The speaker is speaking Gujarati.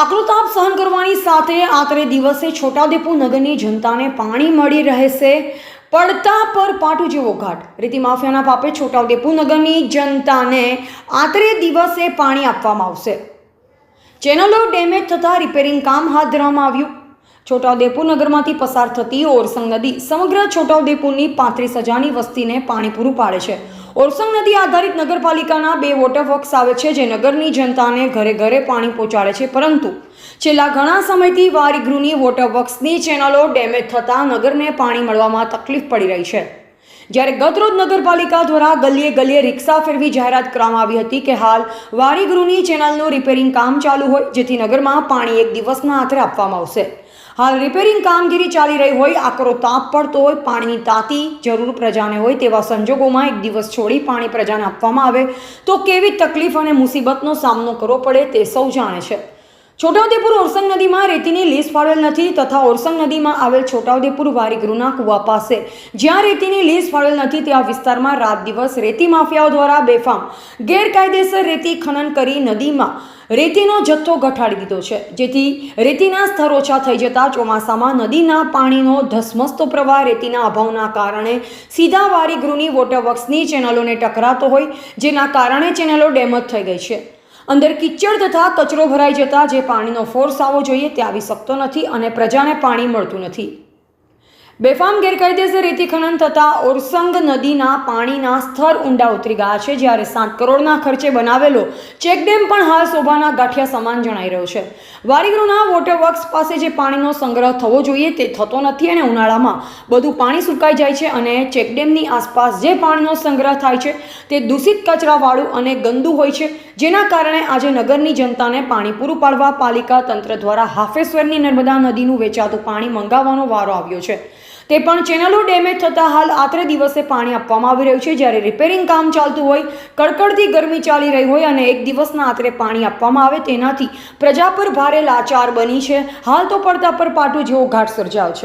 આકરો તાપ સહન કરવાની સાથે આતરે દિવસે છોટાઉદેપુર નગરની જનતાને પાણી મળી રહેશે પડતા પર પાટું જેવો ઘાટ। રેતી માફિયાના પાપે છોટાઉદેપુર નગરની જનતાને આતરે દિવસે પાણી આપવામાં આવશે। ચેનલો ડેમેજ થતાં રિપેરિંગ કામ હાથ ધરવામાં આવ્યું। છોટાઉદેપુર નગરમાંથી પસાર થતી ઓરસંગ નદી સમગ્ર છોટાઉદેપુરની 35,000ની વસ્તીને પાણી પૂરું પાડે છે। ઓરસંગ નદી આધારિત નગરપાલિકાના 2 વોટર વર્ક્સ આવે છે જે નગરની જનતાને ઘરે ઘરે પાણી પહોંચાડે છે, પરંતુ છેલ્લા ઘણા સમયથી વારીગૃહની વોટર વર્ક્સની ચેનલો ડેમેજ થતાં નગરને પાણી મળવામાં તકલીફ પડી રહી છે। જ્યારે ગતરોજ નગરપાલિકા દ્વારા ગલીએ ગલીએ રિક્ષા ફેરવી જાહેરાત કરવામાં આવી હતી કે હાલ વારીગૃહની ચેનલનું રિપેરિંગ કામ ચાલુ હોય જેથી નગરમાં પાણી એક દિવસના આતરે આપવામાં આવશે। હાલ રિપેરિંગ કામગીરી ચાલી રહી હોય, આકરો તાપ પડતો હોય, પાણીની તાતી જરૂર પ્રજાને હોય તેવા સંજોગોમાં એક દિવસ છોડી પાણી પ્રજાને આપવામાં આવે તો કેવી તકલીફ અને મુસીબતનો સામનો કરવો પડે તે સૌ જાણે છે। છોટાઉદેપુર ઓરસંગ નદીમાં રેતીની લીઝ ફાળવેલ નથી તથા ઓરસંગ નદીમાં આવેલ છોટાઉદેપુર વારીગૃહના કુવા પાસે જ્યાં રેતીની લીઝ ફાળવેલ નથી ત્યાં વિસ્તારમાં રાત દિવસ રેતી માફિયાઓ દ્વારા બેફામ ગેરકાયદેસર રેતી ખનન કરી નદીમાં રેતીનો જથ્થો ઘટાડી દીધો છે, જેથી રેતીના સ્તર ઓછા થઈ જતા ચોમાસામાં નદીના પાણીનો ધસમસતો પ્રવાહ રેતીના અભાવના કારણે સીધા વારીગૃહની વોટર વર્ક્સની ચેનલોને ટકરાતો હોય, જેના કારણે ચેનલો ડેમેજ થઈ ગઈ છે। અંદર કિચડ તથા કચરો ભરાઈ જતા જે પાણીનો ફોર્સ આવવો જોઈએ તે આવી શકતો નથી અને પ્રજાને પાણી મળતું નથી। બેફામ ગેરકાયદેસર રેતી ખનન થતાં ઓરસંગ નદીના પાણીના સ્તર ઊંડા ઉતરી ગયા છે। જ્યારે 7 કરોડના ખર્ચે બનાવેલો ચેકડેમ પણ હાલ શોભાના ગાંઠિયા સમાન જણાઈ રહ્યો છે। વારીગૃહના વોટર વર્ક્સ પાસે જે પાણીનો સંગ્રહ થવો જોઈએ તે થતો નથી અને ઉનાળામાં બધું પાણી સુકાઈ જાય છે અને ચેકડેમની આસપાસ જે પાણીનો સંગ્રહ થાય છે તે દૂષિત કચરાવાળું અને ગંદુ હોય છે, જેના કારણે આજે નગરની જનતાને પાણી પૂરું પાડવા પાલિકા તંત્ર દ્વારા હાફેશ્વરની નર્મદા નદીનું વેચાતું પાણી મંગાવવાનો વારો આવ્યો છે। તે પણ ચેનલો ડેમેજ થતાં હાલ આતરે દિવસે પાણી આપવામાં આવી રહ્યું છે। જ્યારે રિપેરિંગ કામ ચાલતું હોય, કડકડતી ગરમી ચાલી રહી હોય અને એક દિવસના આતરે પાણી આપવામાં આવે તેનાથી પ્રજા પર ભારે લાચાર બની છે। હાલ તો પડતા પર પાટું જેવો ઘાટ સર્જાયો છે।